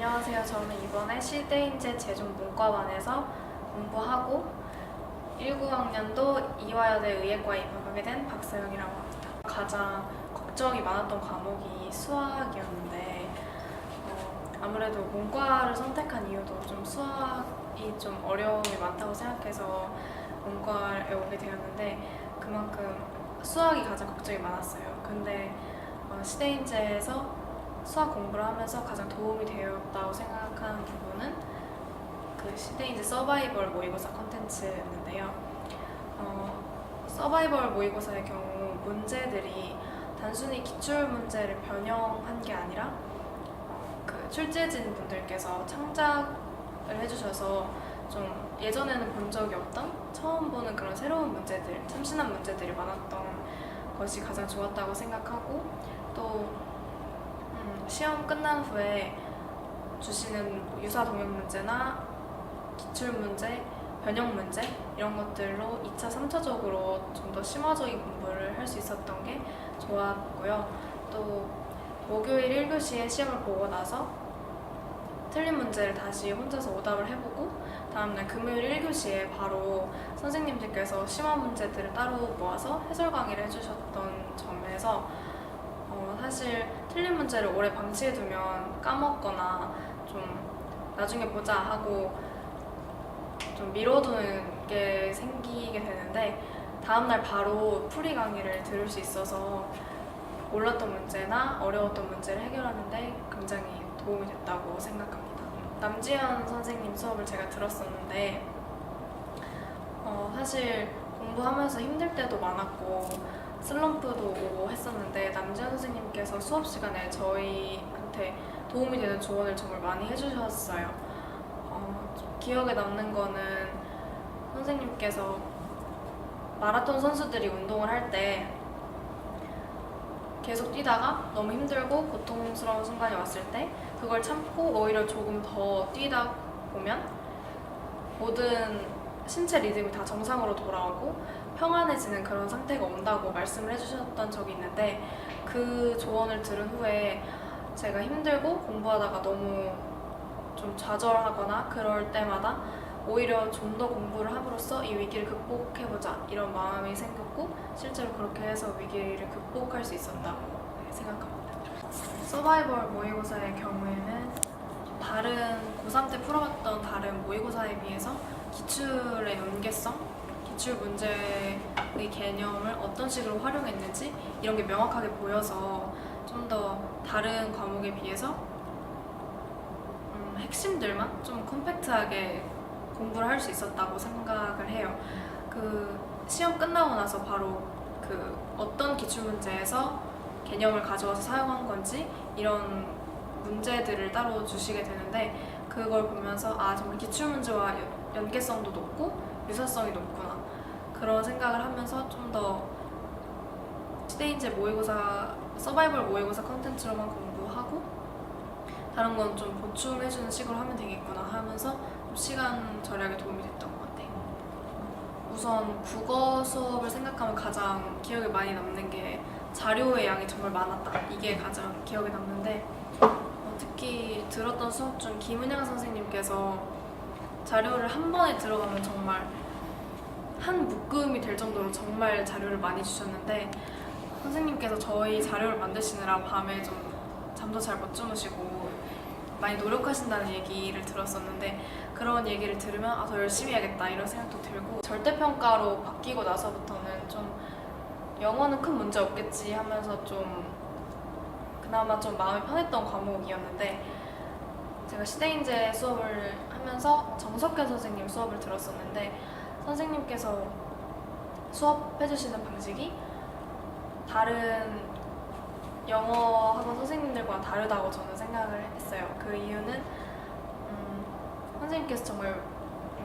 안녕하세요. 저는 이번에 시대인재 제중 문과반에서 공부하고 19학년도 이화여대 의예과에 입학하게 된 박서영이라고 합니다. 가장 걱정이 많았던 과목이 수학이었는데 아무래도 문과를 선택한 이유도 좀 수학이 좀 어려움이 많다고 생각해서 문과에 오게 되었는데 그만큼 수학이 가장 걱정이 많았어요. 근데 시대인재에서 수학 공부를 하면서 가장 도움이 되었다고 생각하는 부분은 그 시대인재 서바이벌 모의고사 컨텐츠였는데요. 서바이벌 모의고사의 경우 문제들이 단순히 기출 문제를 변형한 게 아니라 그 출제진 분들께서 창작을 해주셔서 좀 예전에는 본 적이 없던 처음 보는 그런 새로운 문제들, 참신한 문제들이 많았던 것이 가장 좋았다고 생각하고 또 시험 끝난 후에 주시는 유사 동형 문제나 기출 문제, 변형 문제 이런 것들로 2차, 3차적으로 좀 더 심화적인 공부를 할 수 있었던 게 좋았고요. 또 목요일 1교시에 시험을 보고 나서 틀린 문제를 다시 혼자서 오답을 해보고 다음날 금요일 1교시에 바로 선생님들께서 심화 문제들을 따로 모아서 해설 강의를 해주셨던 점에서 사실 틀린 문제를 오래 방치해두면 까먹거나 좀 나중에 보자 하고 좀 미뤄두는 게 생기게 되는데 다음날 바로 풀이 강의를 들을 수 있어서 몰랐던 문제나 어려웠던 문제를 해결하는데 굉장히 도움이 됐다고 생각합니다. 남지현 선생님 수업을 제가 들었었는데 사실 공부하면서 힘들 때도 많았고 슬럼프도 오고 했었는데 남지현 선생님께서 수업 시간에 저희한테 도움이 되는 조언을 정말 많이 해주셨어요. 기억에 남는 거는 선생님께서 마라톤 선수들이 운동을 할 때 계속 뛰다가 너무 힘들고 고통스러운 순간이 왔을 때 그걸 참고 오히려 조금 더 뛰다 보면 모든 신체 리듬이 다 정상으로 돌아오고 평안해지는 그런 상태가 온다고 말씀을 해주셨던 적이 있는데 그 조언을 들은 후에 제가 힘들고 공부하다가 너무 좀 좌절하거나 그럴 때마다 오히려 좀 더 공부를 함으로써 이 위기를 극복해보자 이런 마음이 생겼고 실제로 그렇게 해서 위기를 극복할 수 있었다고 생각합니다. 서바이벌 모의고사의 경우에는 다른 고3 때 풀어봤던 다른 모의고사에 비해서 기출의 연계성, 기출 문제의 개념을 어떤 식으로 활용했는지 이런 게 명확하게 보여서 좀 더 다른 과목에 비해서 핵심들만 좀 컴팩트하게 공부를 할 수 있었다고 생각을 해요. 그 시험 끝나고 나서 바로 그 어떤 기출 문제에서 개념을 가져와서 사용한 건지 이런 문제들을 따로 주시게 되는데 그걸 보면서 정말 기출 문제와 연계성도 높고 유사성이 높구나 그런 생각을 하면서 좀 더 시대인재 모의고사 서바이벌 모의고사 컨텐츠로만 공부하고 다른 건 좀 보충해주는 식으로 하면 되겠구나 하면서 좀 시간 절약에 도움이 됐던 것 같아요. 우선 국어 수업을 생각하면 가장 기억에 많이 남는 게 자료의 양이 정말 많았다. 이게 가장 기억에 남는데 특히 들었던 수업 중 김은영 선생님께서 자료를 한 번에 들어가면 정말 한 묶음이 될 정도로 정말 자료를 많이 주셨는데 선생님께서 저희 자료를 만드시느라 밤에 좀 잠도 잘 못 주무시고 많이 노력하신다는 얘기를 들었었는데 그런 얘기를 들으면 더 열심히 해야겠다 이런 생각도 들고 절대평가로 바뀌고 나서부터는 좀 영어는 큰 문제 없겠지 하면서 좀 그나마 좀 마음이 편했던 과목이었는데 제가 시대인재 수업을 하면서 정석현 선생님 수업을 들었었는데 선생님께서 수업해주시는 방식이 다른 영어 학원 선생님들과 다르다고 저는 생각을 했어요. 그 이유는 선생님께서 정말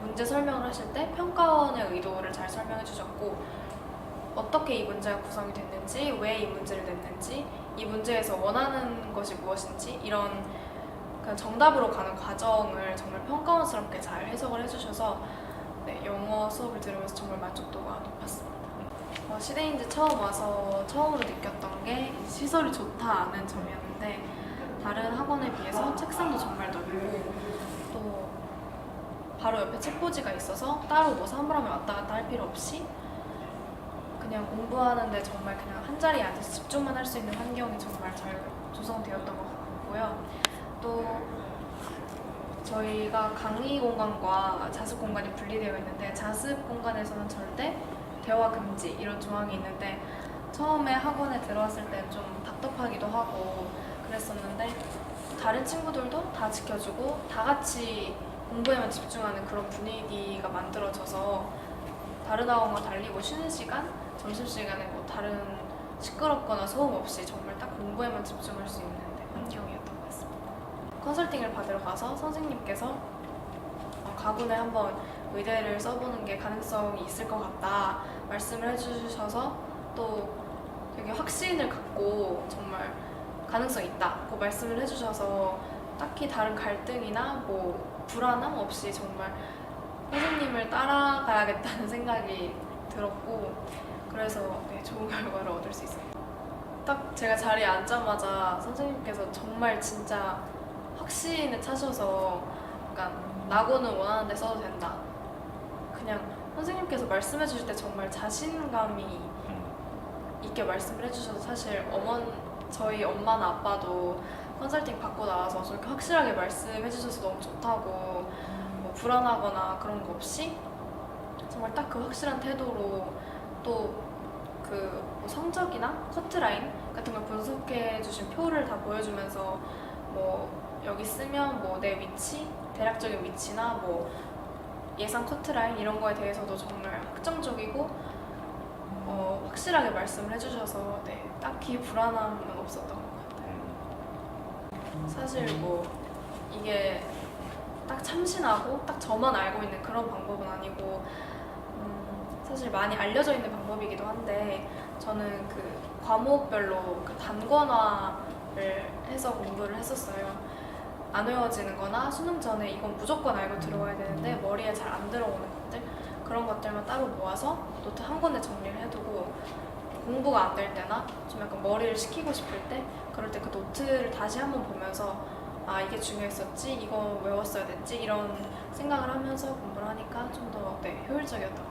문제 설명을 하실 때 평가원의 의도를 잘 설명해 주셨고 어떻게 이 문제가 구성이 됐는지 왜 이 문제를 냈는지 이 문제에서 원하는 것이 무엇인지 이런 그냥 정답으로 가는 과정을 정말 평가원스럽게 잘 해석을 해주셔서 영어 수업을 들으면서 정말 만족도가 높았습니다. 시대인재 처음 와서 처음으로 느꼈던 게 시설이 좋다는 점이었는데 다른 학원에 비해서 책상도 정말 넓고 바로 옆에 책꽂이가 있어서 따로 뭐 사물함에 왔다 갔다 할 필요 없이 그냥 공부하는데 정말 그냥 한 자리에 앉아서 집중만 할 수 있는 환경이 정말 잘 조성되었던 것 같고요. 또 저희가 강의 공간과 자습 공간이 분리되어 있는데 자습 공간에서는 절대 대화 금지 이런 조항이 있는데 처음에 학원에 들어왔을 때 좀 답답하기도 하고 그랬었는데 다른 친구들도 다 지켜주고 다 같이 공부에만 집중하는 그런 분위기가 만들어져서 다른 학원과 달리 뭐 쉬는 시간, 점심시간에 뭐 다른 시끄럽거나 소음 없이 정말 딱 공부에만 집중할 수 있는 환경이었던 것 같습니다. 컨설팅을 받으러 가서 선생님께서 가군에 한번 의대를 써보는 게 가능성이 있을 것 같다 말씀을 해주셔서 또 되게 확신을 갖고 정말 가능성 있다고 말씀을 해주셔서 딱히 다른 갈등이나 뭐 불안함 없이 정말 선생님을 따라가야겠다는 생각이 들었고 그래서 네, 좋은 결과를 얻을 수 있었어요. 딱 제가 자리에 앉자마자 선생님께서 정말 진짜 확신에 차셔서 약간 낙오는 원하는 데 써도 된다. 그냥 선생님께서 말씀해 주실 때 정말 자신감이 있게 말씀을 해주셔서 사실 저희 엄마나 아빠도 컨설팅 받고 나와서 저렇게 확실하게 말씀해 주셔서 너무 좋다고 뭐 불안하거나 그런 거 없이 정말 딱 그 확실한 태도로 또 그 뭐 성적이나 커트라인 같은 걸 분석해 주신 표를 다 보여주면서 뭐 여기 쓰면 뭐 내 위치, 대략적인 위치나 뭐 예상 커트라인 이런 거에 대해서도 정말 확정적이고 확실하게 말씀을 해주셔서 네, 딱히 불안함은 없었던 것 같아요. 사실 뭐 이게 딱 참신하고 딱 저만 알고 있는 그런 방법은 아니고 사실 많이 알려져 있는 방법이기도 한데 저는 그 과목별로 그 단권화를 해서 공부를 했었어요. 안 외워지는 거나 수능 전에 이건 무조건 알고 들어와야 되는데 머리에 잘 안 들어오는 것들 그런 것들만 따로 모아서 노트 한 권에 정리를 해두고 공부가 안 될 때나 좀 약간 머리를 식히고 싶을 때 그럴 때 그 노트를 다시 한번 보면서 아 이게 중요했었지 이거 외웠어야 됐지 이런 생각을 하면서 공부를 하니까 좀 더 네, 효율적이었던 것 같아요.